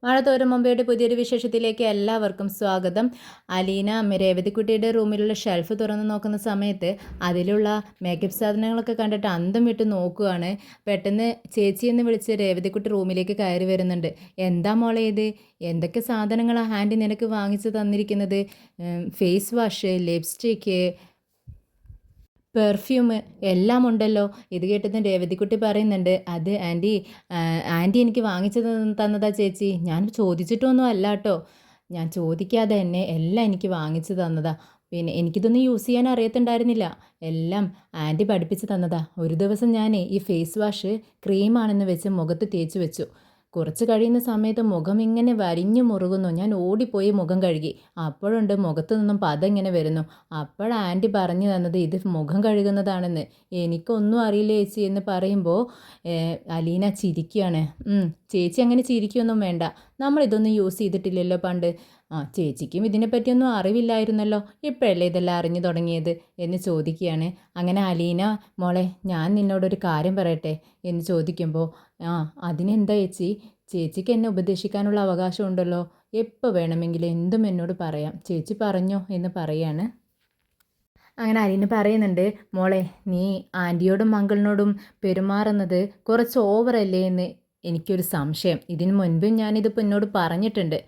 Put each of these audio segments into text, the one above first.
മഴത്തോരും മുമ്പയുടെ പുതിയൊരു വിശേഷത്തിലേക്ക് എല്ലാവർക്കും സ്വാഗതം. അലീന രേവതിക്കുട്ടിയുടെ റൂമിലുള്ള ഷെൽഫ് തുറന്ന് നോക്കുന്ന സമയത്ത് അതിലുള്ള മേക്കപ്പ് സാധനങ്ങളൊക്കെ കണ്ടിട്ട് അന്തം വിട്ട് നോക്കുകയാണ്. പെട്ടെന്ന് ചേച്ചി എന്ന് വിളിച്ച് രേവതിക്കുട്ടി റൂമിലേക്ക് കയറി വരുന്നുണ്ട്. എന്താ മോളെ ഇത്? എന്തൊക്കെ സാധനങ്ങളാണ് ആൻറ്റി നിനക്ക് വാങ്ങിച്ചു തന്നിരിക്കുന്നത്? ഫേസ് വാഷ്, ലിപ്സ്റ്റിക്ക്, പെർഫ്യൂം എല്ലാം ഉണ്ടല്ലോ. ഇത് കേട്ടതും രേവതിക്കുട്ടി പറയുന്നുണ്ട്, അത് ആൻറ്റി എനിക്ക് വാങ്ങിച്ചു തന്നതാ ചേച്ചി. ഞാൻ ചോദിച്ചിട്ടൊന്നും അല്ല കേട്ടോ. ഞാൻ ചോദിക്കാതെ തന്നെ എല്ലാം എനിക്ക് വാങ്ങിച്ചു തന്നതാ. പിന്നെ എനിക്കിതൊന്നും യൂസ് ചെയ്യാൻ അറിയത്തുണ്ടായിരുന്നില്ല. എല്ലാം ആൻറ്റി പഠിപ്പിച്ച് തന്നതാ. ഒരു ദിവസം ഞാൻ ഈ ഫേസ് വാഷ് ക്രീമാണെന്ന് വെച്ച് മുഖത്ത് തേച്ച് വെച്ചു. കുറച്ച് കഴിയുന്ന സമയത്ത് മുഖം ഇങ്ങനെ വരിഞ്ഞു മുറുകുന്നു. ഞാൻ ഓടിപ്പോയി മുഖം കഴുകി. അപ്പോഴുണ്ട് മുഖത്തു നിന്നും പത ഇങ്ങനെ വരുന്നു. അപ്പോഴാണ് ആൻറ്റി പറഞ്ഞു തന്നത് ഇത് മുഖം കഴുകുന്നതാണെന്ന്. എനിക്കൊന്നും അറിയില്ല ചേച്ചി എന്ന് പറയുമ്പോൾ അലീന ചിരിക്കുകയാണ്. ചേച്ചി അങ്ങനെ ചിരിക്കുകയൊന്നും വേണ്ട. നമ്മളിതൊന്നും യൂസ് ചെയ്തിട്ടില്ലല്ലോ പണ്ട്. ചേച്ചിക്കും ഇതിനെപ്പറ്റിയൊന്നും അറിവില്ലായിരുന്നല്ലോ. ഇപ്പോഴല്ലേ ഇതെല്ലാം അറിഞ്ഞു തുടങ്ങിയത് എന്ന് ചോദിക്കുകയാണ്. അങ്ങനെ അലീന, മോളെ ഞാൻ നിന്നോടൊരു കാര്യം പറയട്ടെ എന്ന് ചോദിക്കുമ്പോൾ, അതിനെന്താ ചേച്ചി? ചേച്ചിക്ക് എന്നെ ഉപദേശിക്കാനുള്ള അവകാശമുണ്ടല്ലോ. എപ്പോൾ വേണമെങ്കിലും എന്തും എന്നോട് പറയാം. ചേച്ചി പറഞ്ഞോ എന്ന് പറയാണ്. അങ്ങനെ അലീന പറയുന്നുണ്ട്, മോളെ നീ ആൻറ്റിയോടും മംഗളിനോടും പെരുമാറുന്നത് കുറച്ച് ഓവറല്ലേ എന്ന് എനിക്കൊരു സംശയം. ഇതിനു മുൻപും ഞാനിതിപ്പോൾ എന്നോട് പറഞ്ഞിട്ടുണ്ട്.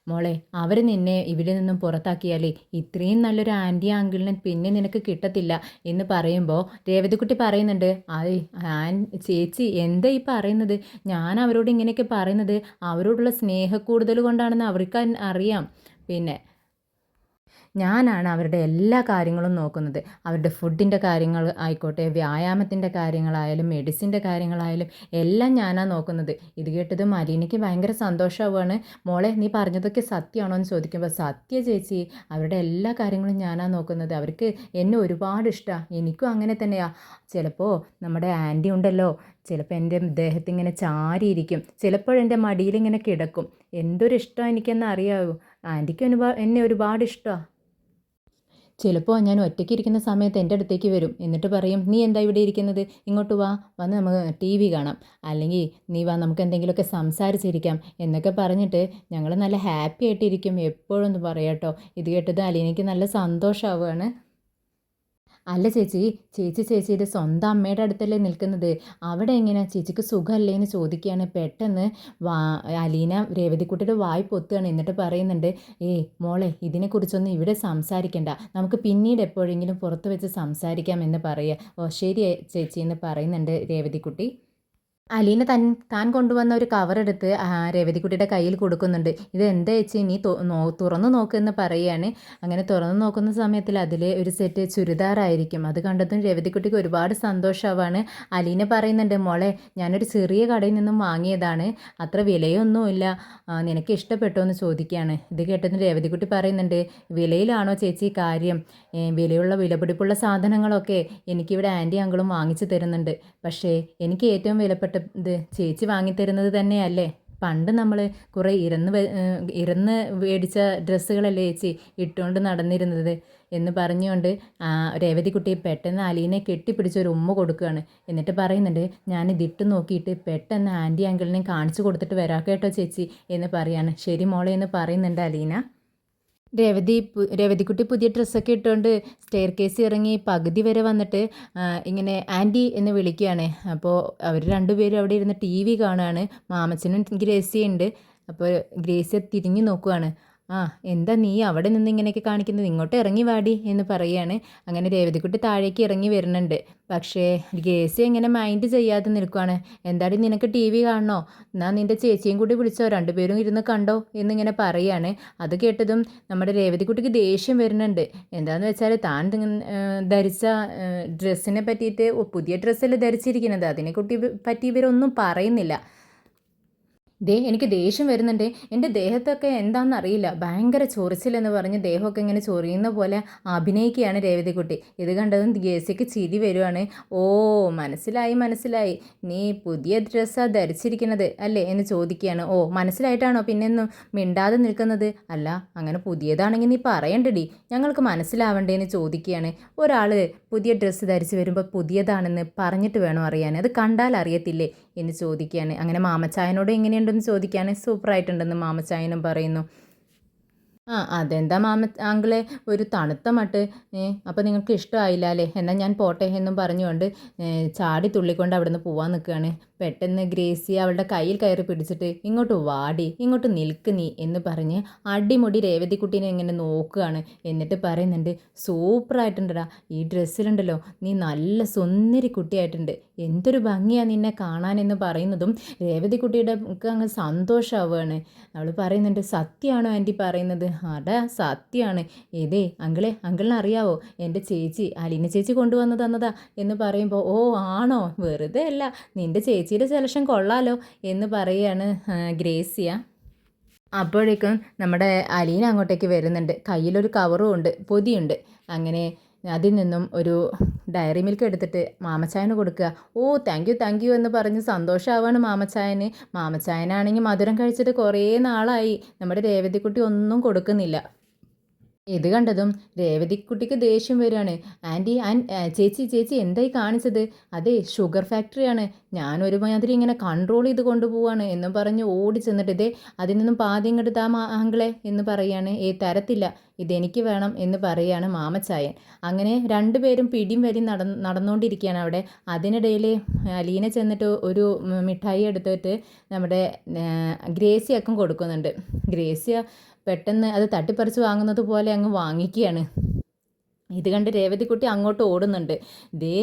മോളെ അവർ നിന്നെ ഇവിടെ നിന്നും പുറത്താക്കിയാലേ ഇത്രയും നല്ലൊരു ആൻറ്റി അങ്കിളിനെ പിന്നെ നിനക്ക് കിട്ടത്തില്ല എന്ന് പറയുമ്പോൾ രേവതിക്കുട്ടി പറയുന്നുണ്ട്, ചേച്ചി എന്താ ഈ പറയുന്നത്? ഞാൻ അവരോട് ഇങ്ങനെയൊക്കെ പറയുന്നത് അവരോടുള്ള സ്നേഹക്കൂടുതൽ കൊണ്ടാണെന്ന് അവർക്ക് അറിയാം. പിന്നെ ഞാനാണ് അവരുടെ എല്ലാ കാര്യങ്ങളും നോക്കുന്നത്. അവരുടെ ഫുഡിൻ്റെ കാര്യങ്ങൾ ആയിക്കോട്ടെ, വ്യായാമത്തിൻ്റെ കാര്യങ്ങളായാലും മെഡിസിൻ്റെ കാര്യങ്ങളായാലും എല്ലാം ഞാനാണ് നോക്കുന്നത്. ഇത് കേട്ടതും അലീനയ്ക്ക് ഭയങ്കര സന്തോഷമാവുകയാണ്. മോളെ നീ പറഞ്ഞതൊക്കെ സത്യമാണോ എന്ന് ചോദിക്കുമ്പോൾ, സത്യ ചേച്ചി, അവരുടെ എല്ലാ കാര്യങ്ങളും ഞാനാണ് നോക്കുന്നത്. അവർക്ക് എന്നെ ഒരുപാട് ഇഷ്ടമാണ്. എനിക്കും അങ്ങനെ തന്നെയാണ്. ചിലപ്പോൾ നമ്മുടെ ആൻറ്റി ഉണ്ടല്ലോ, ചിലപ്പോൾ എൻ്റെ ദേഹത്തിങ്ങനെ ചാരിയിരിക്കും, ചിലപ്പോഴെൻ്റെ മടിയിലിങ്ങനെ കിടക്കും. എന്തൊരു ഇഷ്ടമാണ് എനിക്കെന്ന് അറിയാമോ? ആൻറ്റിക്ക് എന്നെ ഒരുപാട് ഇഷ്ടമാണ്. ചിലപ്പോൾ ഞാൻ ഒറ്റയ്ക്ക് ഇരിക്കുന്ന സമയത്ത് എൻ്റെ അടുത്തേക്ക് വരും. എന്നിട്ട് പറയും, നീ എന്താ ഇവിടെ ഇരിക്കുന്നത്? ഇങ്ങോട്ട് വാ, വന്ന് നമുക്ക് ടി വി കാണാം. അല്ലെങ്കിൽ നീ വാ, നമുക്ക് എന്തെങ്കിലുമൊക്കെ സംസാരിച്ചിരിക്കാം എന്നൊക്കെ പറഞ്ഞിട്ട് ഞങ്ങൾ നല്ല ഹാപ്പി ആയിട്ടിരിക്കും എപ്പോഴും എന്ന് പറയാം കേട്ടോ. ഇത് കേട്ടത് അലീനയ്ക്ക് നല്ല സന്തോഷമാവുകയാണ്. അല്ല ചേച്ചി, ചേച്ചിയുടെ സ്വന്തം അമ്മയുടെ അടുത്തല്ലേ നിൽക്കുന്നത്. അവിടെ എങ്ങനെയാണ് ചേച്ചിക്ക് സുഖമല്ലേ എന്ന് ചോദിക്കുകയാണ്. പെട്ടെന്ന് അലീന രേവതിക്കുട്ടിയുടെ വായി പൊത്തുകയാണ്. എന്നിട്ട് പറയുന്നുണ്ട്, മോളെ ഇതിനെക്കുറിച്ചൊന്നും ഇവിടെ സംസാരിക്കണ്ട, നമുക്ക് പിന്നീട് എപ്പോഴെങ്കിലും പുറത്ത് വെച്ച് സംസാരിക്കാം എന്ന് പറയുക. ഓ ശരി ചേച്ചി എന്ന് പറയുന്നുണ്ട് രേവതിക്കുട്ടി. അലീന താൻ കൊണ്ടുവന്ന ഒരു കവറെടുത്ത് രേവതിക്കുട്ടിയുടെ കയ്യിൽ കൊടുക്കുന്നുണ്ട്. ഇത് എന്താ ചേച്ചി, നീ തുറന്നു നോക്കുമെന്ന് പറയുകയാണ്. അങ്ങനെ തുറന്നു നോക്കുന്ന സമയത്തിൽ അതിൽ ഒരു സെറ്റ് ചുരിദാറായിരിക്കും. അത് കണ്ടതും രേവതിക്കുട്ടിക്ക് ഒരുപാട് സന്തോഷമാവാണ്. അലീന പറയുന്നുണ്ട്, മോളെ ഞാനൊരു ചെറിയ കടയിൽ നിന്നും വാങ്ങിയതാണ്, അത്ര വിലയൊന്നുമില്ല, നിനക്ക് ഇഷ്ടപ്പെട്ടോ എന്ന് ചോദിക്കുകയാണ്. ഇത് കേട്ടതും രേവതിക്കുട്ടി പറയുന്നുണ്ട്, വിലയിലാണോ ചേച്ചി കാര്യം? വിലപിടിപ്പുള്ള സാധനങ്ങളൊക്കെ എനിക്കിവിടെ ആൻറ്റി അങ്കിളും വാങ്ങിച്ചു തരുന്നുണ്ട്. പക്ഷേ എനിക്ക് ഏറ്റവും വിലപ്പെട്ട ഇത് ചേച്ചി വാങ്ങിത്തരുന്നത് തന്നെയല്ലേ? പണ്ട് നമ്മൾ കുറേ ഇരന്ന് മേടിച്ച ഡ്രസ്സുകളല്ലേ ചേച്ചി ഇട്ടുകൊണ്ട് നടന്നിരുന്നത് എന്ന് പറഞ്ഞുകൊണ്ട് രേവതിക്കുട്ടി പെട്ടെന്ന് അലീനെ കെട്ടിപ്പിടിച്ചൊരു ഉമ്മ കൊടുക്കുകയാണ്. എന്നിട്ട് പറയുന്നുണ്ട്, ഞാനിതിട്ട് നോക്കിയിട്ട് പെട്ടെന്ന് ആൻറ്റി അങ്കിളിനെ കാണിച്ചു കൊടുത്തിട്ട് വരാം കേട്ടോ ചേച്ചി എന്ന് പറയാണ്. ശരി മോളെ എന്ന് പറയുന്നുണ്ട് അലീന. രേവതിക്കുട്ടി പുതിയ ഡ്രസ്സൊക്കെ ഇട്ടുകൊണ്ട് സ്റ്റെയർ കേസ് ഇറങ്ങി പകുതി വരെ വന്നിട്ട് ഇങ്ങനെ ആൻറ്റി എന്ന് വിളിക്കുകയാണ്. അപ്പോൾ അവർ രണ്ടുപേരും അവിടെ ഇരുന്ന് ടി വി കാണുകയാണ്. മാമച്ചനും ഗ്രേസിയുണ്ട്. അപ്പോൾ ഗ്രേസിയെ തിരിഞ്ഞു നോക്കുകയാണ്. എന്താ നീ അവിടെ നിന്ന് ഇങ്ങനെയൊക്കെ കാണിക്കുന്നത്? ഇങ്ങോട്ട് ഇറങ്ങി വാടി എന്ന് പറയുകയാണ്. അങ്ങനെ രേവതിക്കുട്ടി താഴേക്ക് ഇറങ്ങി വരുന്നുണ്ട്. പക്ഷേ ഗ്രേസി എങ്ങനെ മൈൻഡ് ചെയ്യാതെ നിൽക്കുകയാണ്. എന്തായാലും നിനക്ക് ടി വി കാണണോ? എന്നാൽ നിൻ്റെ ചേച്ചിയും കൂടി വിളിച്ചോ, രണ്ടുപേരും ഇരുന്ന് കണ്ടോ എന്നിങ്ങനെ പറയുകയാണ്. അത് കേട്ടതും നമ്മുടെ രേവതിക്കുട്ടിക്ക് ദേഷ്യം വരുന്നുണ്ട്. എന്താണെന്ന് വെച്ചാൽ താൻ ധരിച്ച ഡ്രസ്സിനെ പറ്റിയിട്ട്, പുതിയ ഡ്രസ്സല്ലേ ധരിച്ചിരിക്കുന്നത്, അതിനെക്കുട്ടി പറ്റി ഇവരൊന്നും പറയുന്നില്ല. എനിക്ക് ദേഷ്യം വരുന്നുണ്ട്. എൻ്റെ ദേഹത്തൊക്കെ എന്താണെന്ന് അറിയില്ല, ഭയങ്കര ചൊറിച്ചിലെന്ന് പറഞ്ഞ് ദേഹമൊക്കെ ഇങ്ങനെ ചൊറിയുന്ന പോലെ അഭിനയിക്കുകയാണ് രേവതിക്കുട്ടി. ഇത് കണ്ടതും ഗ്രേസിക്ക് ചിരി വരുവാണ്. ഓ മനസ്സിലായി, നീ പുതിയ ഡ്രസ്സാണ് ധരിച്ചിരിക്കുന്നത് അല്ലേ എന്ന് ചോദിക്കുകയാണ്. ഓ മനസ്സിലായിട്ടാണോ പിന്നെയൊന്നും മിണ്ടാതെ നിൽക്കുന്നത്? അല്ല അങ്ങനെ പുതിയതാണെങ്കിൽ നീ പറയണ്ടടി, ഞങ്ങൾക്ക് മനസ്സിലാവണ്ടേ എന്ന് ചോദിക്കുകയാണ്. ഒരാൾ പുതിയ ഡ്രസ്സ് ധരിച്ച് വരുമ്പോൾ പുതിയതാണെന്ന് പറഞ്ഞിട്ട് വേണം അറിയാൻ, അത് കണ്ടാൽ അറിയത്തില്ലേ എന്ന് ചോദിക്കുകയാണ്. അങ്ങനെ മാമച്ചായനോട് എങ്ങനെയുണ്ടെന്ന് ചോദിക്കുകയാണ്. സൂപ്പറായിട്ടുണ്ടെന്ന് മാമച്ചായനും പറയുന്നു. അതെന്താ ആങ്കിളെ ഒരു തണുത്ത മട്ട്, അപ്പോൾ നിങ്ങൾക്ക് ഇഷ്ടമായില്ല അല്ലേ, എന്നാൽ ഞാൻ പോട്ടെ എന്നും പറഞ്ഞുകൊണ്ട് ചാടി തുള്ളിക്കൊണ്ട് അവിടുന്ന് പോവാൻ നിൽക്കുകയാണ്. പെട്ടെന്ന് ഗ്രേസി അവളുടെ കയ്യിൽ കയറി പിടിച്ചിട്ട് ഇങ്ങോട്ട് വാടി, ഇങ്ങോട്ട് നിൽക്ക് നീ എന്ന് പറഞ്ഞ് അടിമുടി രേവതിക്കുട്ടീനെ ഇങ്ങനെ നോക്കുകയാണ്. എന്നിട്ട് പറയുന്നുണ്ട്, സൂപ്പറായിട്ടുണ്ടടാ, ഈ ഡ്രസ്സിലുണ്ടല്ലോ നീ നല്ല സുന്ദരി കുട്ടിയായിട്ടുണ്ട്, എന്തൊരു ഭംഗിയാണ് നിന്നെ കാണാനെന്ന് പറയുന്നതും രേവതിക്കുട്ടിയുടെ അങ്ങ് സന്തോഷമാവുകയാണ്. അവൾ പറയുന്നുണ്ട്, സത്യമാണോ ആൻറ്റി പറയുന്നത്? അടാ സത്യമാണ്. ഇതേ അങ്കിളിനെ അറിയാവോ, എൻ്റെ ചേച്ചി അലീന ചേച്ചി കൊണ്ടുവന്ന് തന്നതാ എന്ന് പറയുമ്പോൾ, ഓ ആണോ, വെറുതെ അല്ല, നിൻ്റെ ചേച്ചിയുടെ സെലക്ഷൻ കൊള്ളാലോ എന്ന് പറയുകയാണ് ഗ്രേസിയ. അപ്പോഴേക്കും നമ്മുടെ അലീന അങ്ങോട്ടേക്ക് വരുന്നുണ്ട്. കയ്യിലൊരു കവറും ഉണ്ട്, പൊതിയുണ്ട്. അങ്ങനെ അതിൽ നിന്നും ഒരു ഡയറി മിൽക്ക് എടുത്തിട്ട് മാമച്ചായന് കൊടുക്കുക. ഓ താങ്ക് യു എന്ന് പറഞ്ഞ് സന്തോഷമാവാണ് മാമച്ചായന്. മാമച്ചായനാണെങ്കിൽ മധുരം കഴിച്ചിട്ട് കുറേ നാളായി, നമ്മുടെ രേവതിക്കുട്ടി ഒന്നും കൊടുക്കുന്നില്ല. ഇത് കണ്ടതും രേവതിക്കുട്ടിക്ക് ദേഷ്യം വരികയാണ്. ചേച്ചി എന്തായി കാണിച്ചത്? അതെ ഷുഗർ ഫാക്ടറിയാണ്, ഞാൻ ഒരുമാതിരി ഇങ്ങനെ കൺട്രോൾ ചെയ്ത് കൊണ്ടുപോവാണ് എന്നും പറഞ്ഞ് ഓടി ചെന്നിട്ട് ഇതേ അതിൽ നിന്നും പാതി ഇങ്ങോട്ട് താ ആങ്കിളെ എന്ന് പറയുകയാണ്. തരത്തില്ല, ഇതെനിക്ക് വേണം എന്ന് പറയുകയാണ് മാമച്ചായൻ. അങ്ങനെ രണ്ടുപേരും പിടിയും വരി നടന്നുകൊണ്ടിരിക്കുകയാണ് അവിടെ. അതിനിടയിൽ അലീന ചെന്നിട്ട് ഒരു മിഠായി എടുത്തിട്ട് നമ്മുടെ ഗ്രേസിയക്കും കൊടുക്കുന്നുണ്ട്. ഗ്രേസിയ പെട്ടെന്ന് അത് തട്ടിപ്പറിച്ച് വാങ്ങുന്നത് പോലെ അങ്ങ് വാങ്ങിക്കുകയാണ്. ഇത് കണ്ട് രേവതിക്കുട്ടി അങ്ങോട്ട് ഓടുന്നുണ്ട്. ദേ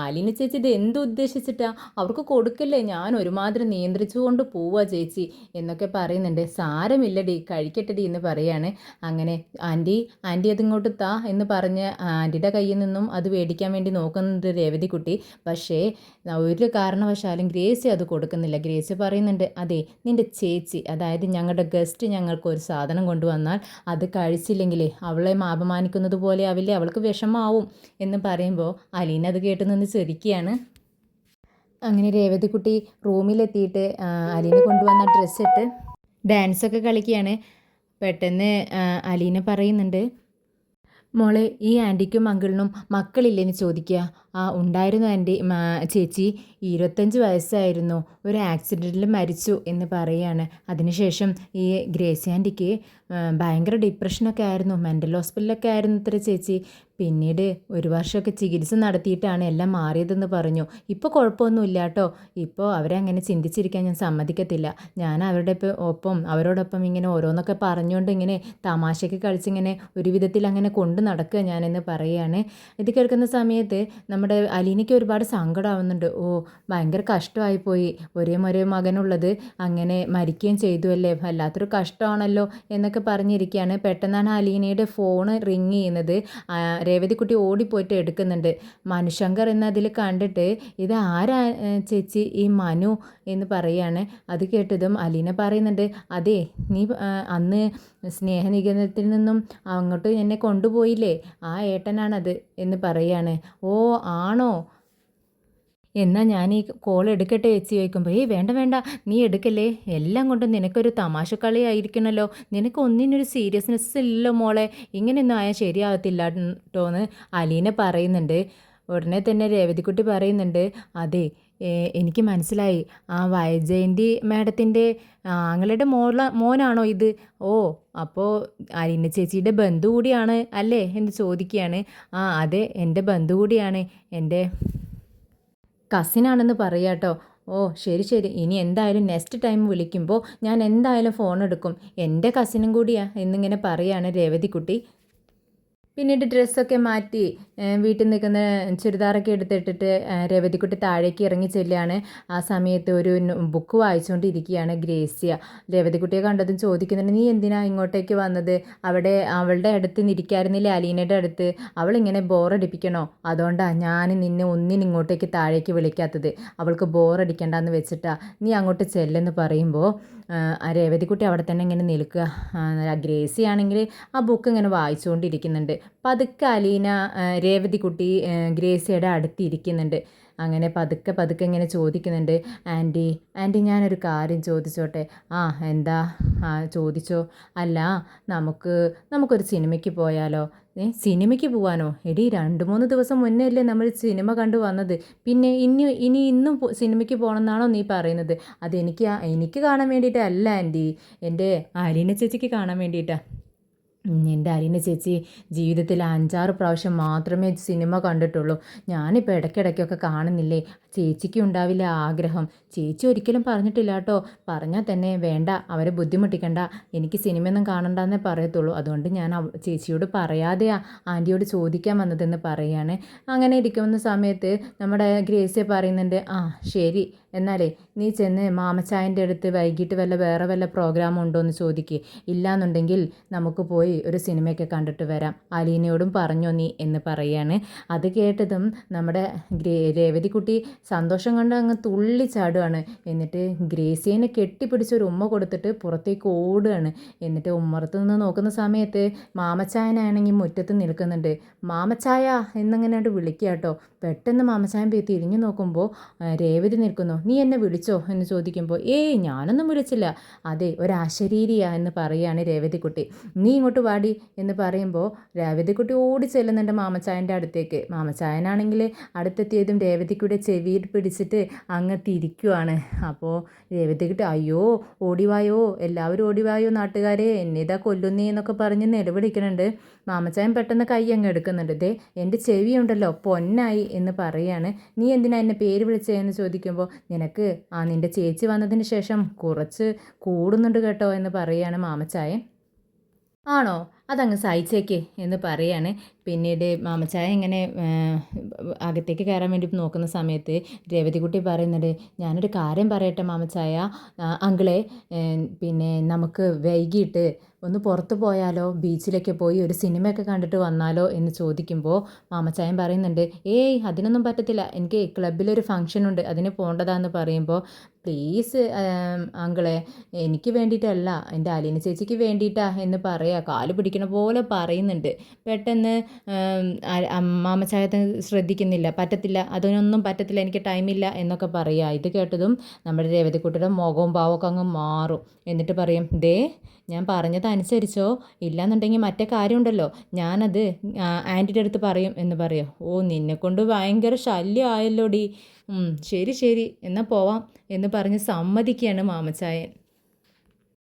അലീന ചേച്ചി ഇത് എന്ത് ഉദ്ദേശിച്ചിട്ടാ, അവർക്ക് കൊടുക്കല്ലേ, ഞാൻ ഒരുമാതിരി നിയന്ത്രിച്ചുകൊണ്ട് പോവാ ചേച്ചി എന്നൊക്കെ പറയുന്നുണ്ട്. സാരമില്ലടി കഴിക്കട്ടെടി എന്ന് പറയാണ്. അങ്ങനെ ആൻറ്റി അതിങ്ങോട്ട് താ എന്ന് പറഞ്ഞ് ആൻറ്റിയുടെ കയ്യിൽ നിന്നും അത് മേടിക്കാൻ വേണ്ടി നോക്കുന്നുണ്ട് രേവതിക്കുട്ടി. പക്ഷേ ഒരു കാരണവശാലും ഗ്രേസി അത് കൊടുക്കുന്നില്ല. ഗ്രേസി പറയുന്നുണ്ട്, അതെ നിൻ്റെ ചേച്ചി, അതായത് ഞങ്ങളുടെ ഗസ്റ്റ് ഞങ്ങൾക്ക് ഒരു സാധനം കൊണ്ടുവന്നാൽ അത് കഴിച്ചില്ലെങ്കിലേ അവളെ അപമാനിക്കുന്നത് പോലെ ആവില്ലേ, അവൾക്ക് വിഷമാവും എന്ന് പറയുമ്പോൾ അലീന അത് കേട്ട് നിന്ന് ചിരിക്കുകയാണ്. അങ്ങനെ രേവതിക്കുട്ടി റൂമിലെത്തിയിട്ട് അലീന കൊണ്ടുവന്ന ഡ്രസ്സിട്ട് ഡാൻസൊക്കെ കളിക്കുകയാണ്. പെട്ടെന്ന് അലീന പറയുന്നുണ്ട്, മോളെ ഈ ആൻറ്റിക്കും അങ്കിളിനും മക്കളില്ലെന്ന് ചോദിക്കുക. ഉണ്ടായിരുന്നു ആൻറ്റി, ചേച്ചി 25 വയസ്സായിരുന്നു, ഒരു ആക്സിഡൻറ്റിൽ മരിച്ചു എന്ന് പറയുകയാണ്. അതിനുശേഷം ഈ ഗ്രേസി ആൻറ്റിക്ക് ഭയങ്കര ഡിപ്രഷനൊക്കെ ആയിരുന്നു, മെൻ്റൽ ഹോസ്പിറ്റലൊക്കെ ആയിരുന്നു ഇത്ര ചേച്ചി. പിന്നീട് ഒരു വർഷമൊക്കെ ചികിത്സ നടത്തിയിട്ടാണ് എല്ലാം മാറിയതെന്ന് പറഞ്ഞു. ഇപ്പോൾ കുഴപ്പമൊന്നുമില്ല കേട്ടോ, ഇപ്പോൾ അവരെ അങ്ങനെ ചിന്തിച്ചിരിക്കാൻ ഞാൻ സമ്മതിക്കത്തില്ല. ഞാൻ അവരോടൊപ്പം ഇങ്ങനെ ഓരോന്നൊക്കെ പറഞ്ഞുകൊണ്ട് ഇങ്ങനെ തമാശയ്ക്ക് കളിച്ചിങ്ങനെ ഒരു വിധത്തിൽ അങ്ങനെ കൊണ്ട് നടക്കുക ഞാനെന്ന് പറയുകയാണ്. ഇത് കേൾക്കുന്ന സമയത്ത് നമ്മുടെ അലീനയ്ക്ക് ഒരുപാട് സങ്കടമാവുന്നുണ്ട്. ഭയങ്കര കഷ്ടമായിപ്പോയി, ഒരേ മകനുള്ളത് അങ്ങനെ മരിക്കുകയും ചെയ്തു അല്ലേ, വല്ലാത്തൊരു കഷ്ടമാണല്ലോ എന്നൊക്കെ പറഞ്ഞിരിക്കുകയാണ്. പെട്ടെന്നാണ് അലീനയുടെ ഫോണ് റിങ് ചെയ്യുന്നത്. രേവതിക്കുട്ടി ഓടിപ്പോയിട്ട് എടുക്കുന്നുണ്ട്. മനുശങ്കർ എന്നതിൽ കണ്ടിട്ട്, ഇത് ആരാ ചേച്ചി ഈ മനു എന്ന് പറയാണ്. അത് കേട്ടതും അലീന പറയുന്നുണ്ട്, അതെ നീ അന്ന് സ്നേഹനികേതനത്തിൽ നിന്നും അങ്ങോട്ട് എന്നെ കൊണ്ടുപോയില്ലേ, ആ ഏട്ടനാണത് എന്ന് പറയാണ്. ഓ ആണോ, എന്നാൽ ഞാൻ ഈ കോൾ എടുക്കട്ടെ ചേച്ചി ചോദിക്കുമ്പോൾ, വേണ്ട നീ എടുക്കല്ലേ, എല്ലാം കൊണ്ടും നിനക്കൊരു തമാശക്കളി ആയിരിക്കണമല്ലോ, നിനക്ക് ഒന്നിനൊരു സീരിയസ്നെസ് ഇല്ലല്ലോ മോളെ, ഇങ്ങനെയൊന്നും ആയാൽ ശരിയാകത്തില്ല കേട്ടോന്ന് അലീന പറയുന്നുണ്ട്. ഉടനെ തന്നെ രേവതിക്കുട്ടി പറയുന്നുണ്ട്, അതെ എനിക്ക് മനസ്സിലായി, ആ വൈജയന്തി മാഡത്തിൻ്റെ ആങ്ങളുടെ മോനാണോ ഇത്? അപ്പോൾ അലീന ചേച്ചിയുടെ ബന്ധു കൂടിയാണ് അല്ലേ എന്ന് ചോദിക്കുകയാണ്. അതെ എൻ്റെ ബന്ധു കൂടിയാണ്, എൻ്റെ കസിനാണെന്ന് പറയാം കേട്ടോ. ശരി, ഇനി എന്തായാലും നെക്സ്റ്റ് ടൈം വിളിക്കുമ്പോൾ ഞാൻ എന്തായാലും ഫോൺ എടുക്കും, എൻ്റെ കസിനും കൂടിയാ എന്നിങ്ങനെ പറയാണ് രേവതിക്കുട്ടി. പിന്നീട് ഡ്രസ്സൊക്കെ മാറ്റി വീട്ടിൽ നിൽക്കുന്ന ചുരിദാറൊക്കെ എടുത്തിട്ടിട്ട് രേവതിക്കുട്ടി താഴേക്ക് ഇറങ്ങി ചെല്ലുകയാണ്. ആ സമയത്ത് ഒരു ബുക്ക് വായിച്ചുകൊണ്ടിരിക്കുകയാണ് ഗ്രേസിയ. രേവതിക്കുട്ടിയെ കണ്ടതും ചോദിക്കുന്നുണ്ട്, നീ എന്തിനാ ഇങ്ങോട്ടേക്ക് വന്നത്? അവിടെ അവളുടെ അടുത്ത് നിൽക്കായിരുന്നില്ലേ, അലീനയുടെ അടുത്ത്, അവളിങ്ങനെ ബോറടിപ്പിക്കണോ? അതുകൊണ്ടാണ് ഞാൻ നിന്നെ ഇങ്ങോട്ടേക്ക് താഴേക്ക് വിളിക്കാത്തത്, അവൾക്ക് ബോറടിക്കണ്ടെന്ന് വെച്ചിട്ടാ, നീ അങ്ങോട്ട് ചെല്ലെന്ന് പറയുമ്പോൾ രേവതിക്കുട്ടി അവിടെ തന്നെ ഇങ്ങനെ നിൽക്കുക. ഗ്രേസി ആണെങ്കിൽ ആ ബുക്ക് ഇങ്ങനെ വായിച്ചുകൊണ്ടിരിക്കുന്നുണ്ട്. പതുക്കെ അലീന രേവതിക്കുട്ടി ഗ്രേസിയുടെ അടുത്തിരിക്കുന്നുണ്ട്. അങ്ങനെ പതുക്കെ ഇങ്ങനെ ചോദിക്കുന്നുണ്ട്, ആൻറ്റി ഞാനൊരു കാര്യം ചോദിച്ചോട്ടെ? എന്താ ചോദിച്ചോ. അല്ല നമുക്കൊരു സിനിമയ്ക്ക് പോയാലോ? സിനിമയ്ക്ക് പോവാനോ? എടീ 2-3 ദിവസം മുന്നേ അല്ലേ നമ്മൾ സിനിമ കണ്ടു വന്നത്. പിന്നെ ഇന്നും സിനിമയ്ക്ക് പോകണമെന്നാണോ നീ പറയുന്നത്? എനിക്ക് കാണാൻ വേണ്ടിയിട്ടല്ല ആൻറ്റി. എൻ്റെ അലീന ചേച്ചിക്ക് കാണാൻ വേണ്ടിയിട്ടാണ്. എൻ്റെ അലീന ചേച്ചി ജീവിതത്തിൽ 5-6 പ്രാവശ്യം മാത്രമേ സിനിമ കണ്ടിട്ടുള്ളൂ. ഞാനിപ്പോൾ ഇടയ്ക്കിടയ്ക്കൊക്കെ കാണുന്നില്ലേ. ചേച്ചിക്കും ഉണ്ടാവില്ല ആഗ്രഹം. ചേച്ചി ഒരിക്കലും പറഞ്ഞിട്ടില്ല കേട്ടോ. പറഞ്ഞാൽ തന്നെ വേണ്ട, അവരെ ബുദ്ധിമുട്ടിക്കണ്ട, എനിക്ക് സിനിമയൊന്നും കാണണ്ടെന്നേ പറയത്തുള്ളൂ. അതുകൊണ്ട് ഞാൻ ചേച്ചിയോട് പറയാതെയാ ആൻറ്റിയോട് ചോദിക്കാൻ വന്നതെന്ന് പറയുകയാണ്. അങ്ങനെ ഇരിക്കുന്ന സമയത്ത് നമ്മുടെ ഗ്രേസിയെ പറയുന്നുണ്ട്, ആ ശരി, എന്നാലേ നീ ചെന്ന് മാമച്ചായൻ്റെ അടുത്ത് വൈകിട്ട് വേറെ വല്ല പ്രോഗ്രാമും ഉണ്ടോ എന്ന് ചോദിക്കുക. ഇല്ലാന്നുണ്ടെങ്കിൽ നമുക്ക് പോയി ഒരു സിനിമയൊക്കെ കണ്ടിട്ട് വരാം, അലീനയോടും പറഞ്ഞോ നീ എന്ന് പറയുകയാണ്. അത് കേട്ടതും നമ്മുടെ രേവതിക്കുട്ടി സന്തോഷം കൊണ്ട് അങ്ങ് തുള്ളിച്ചാടുകയാണ്. എന്നിട്ട് ഗ്രേസിയെ കെട്ടിപ്പിടിച്ചൊരു ഉമ്മ കൊടുത്തിട്ട് പുറത്തേക്ക് ഓടുകയാണ്. എന്നിട്ട് ഉമ്മറത്ത് നിന്ന് നോക്കുന്ന സമയത്ത് മാമച്ചായനാണെങ്കിൽ മുറ്റത്ത് നിൽക്കുന്നുണ്ട്. മാമച്ചായ എന്നിങ്ങനെയായിട്ട് വിളിക്കുക കേട്ടോ. പെട്ടെന്ന് മാമച്ചായൻ പോയി തിരിഞ്ഞു നോക്കുമ്പോൾ രേവതി നിൽക്കുന്നു. നീ എന്നെ വിളിച്ചോ എന്ന് ചോദിക്കുമ്പോൾ, ഏയ് ഞാനൊന്നും വിളിച്ചില്ല, അതെ ഒരാശരീരിയാ എന്ന് പറയുകയാണ് രേവതിക്കുട്ടി. നീ ഇങ്ങോട്ട് വാടി എന്ന് പറയുമ്പോൾ രേവതിക്കുട്ടി ഓടി ചെല്ലുന്നുണ്ട് മാമച്ചായൻ്റെ അടുത്തേക്ക്. മാമച്ചായനാണെങ്കിൽ അടുത്തെത്തിയതും രേവതിക്കുട്ടി ചെവിയിൽ പിടിച്ചിട്ട് അങ്ങ് തിരിക്കുവാണ്. അപ്പോൾ രേവതിക്കുട്ടി, അയ്യോ ഓടിവായോ, എല്ലാവരും ഓടിവായോ നാട്ടുകാരെ, എന്നെ ഇതാ കൊല്ലുന്നേ എന്നൊക്കെ പറഞ്ഞ് നിലവിളിക്കുന്നുണ്ട്. മാമച്ചായൻ പെട്ടെന്ന് കൈ അങ്ങ് എടുക്കുന്നുണ്ട്. ദേ എൻ്റെ ചെവിയുണ്ടല്ലോ പൊന്നായി എന്ന് പറയാണ്. നീ എന്തിനാ എന്നെ പേര് വിളിച്ചതെന്ന് ചോദിക്കുമ്പോൾ, നിനക്ക് നിൻ്റെ ചേച്ചി വന്നതിന് ശേഷം കുറച്ച് കൂടുന്നുണ്ട് കേട്ടോ എന്ന് പറയാണ് മാമച്ചായൻ. ആണോ, അതങ്ങ് സഹിച്ചേക്ക് എന്ന് പറയാണ്. പിന്നീട് മാമച്ചായ ഇങ്ങനെ അകത്തേക്ക് കയറാൻ വേണ്ടി നോക്കുന്ന സമയത്ത് രേവതിക്കുട്ടി പറയുന്നുണ്ട്, ഞാനൊരു കാര്യം പറയട്ടെ മാമച്ചായ, അങ്കിളെ, പിന്നെ നമുക്ക് വൈകിട്ട് ഒന്ന് പുറത്ത് പോയാലോ, ബീച്ചിലൊക്കെ പോയി ഒരു സിനിമയൊക്കെ കണ്ടിട്ട് വന്നാലോ എന്ന് ചോദിക്കുമ്പോൾ മാമച്ചായൻ പറയുന്നുണ്ട്, ഏയ് അതിനൊന്നും പറ്റത്തില്ല, എനിക്ക് ക്ലബിലൊരു ഫംഗ്ഷനുണ്ട്, അതിന് പോകേണ്ടതാന്ന് പറയുമ്പോൾ, പ്ലീസ് അങ്കിളെ, എനിക്ക് വേണ്ടിയിട്ടല്ല, എൻ്റെ അലീന ചേച്ചിക്ക് വേണ്ടിയിട്ടാ എന്ന് പറയാ, കാല് പിടിക്കണ പോലെ പറയുന്നുണ്ട്. പെട്ടെന്ന് മാമച്ചായത്തെ ശ്രദ്ധിക്കുന്നില്ല. പറ്റത്തില്ല, അതിനൊന്നും പറ്റത്തില്ല, എനിക്ക് ടൈമില്ല എന്നൊക്കെ പറയുക. ഇത് കേട്ടതും നമ്മുടെ രേവതിക്കുട്ടിയുടെ മുഖവും ഭാവമൊക്കെ അങ്ങ് മാറും. എന്നിട്ട് പറയും, ദേ ഞാൻ പറഞ്ഞത് അനുസരിച്ചോ, ഇല്ലാന്നുണ്ടെങ്കിൽ മറ്റേ കാര്യമുണ്ടല്ലോ, ഞാനത് ആൻറ്റിയുടെ അടുത്ത് പറയും എന്ന് പറയോ. ഓ, നിന്നെക്കൊണ്ട് ഭയങ്കര ശല്യം ആയല്ലോടി. ശരി ശരി, എന്നാൽ പോവാം എന്ന് പറഞ്ഞ് സമ്മതിക്കുകയാണ് മാമച്ചായൻ.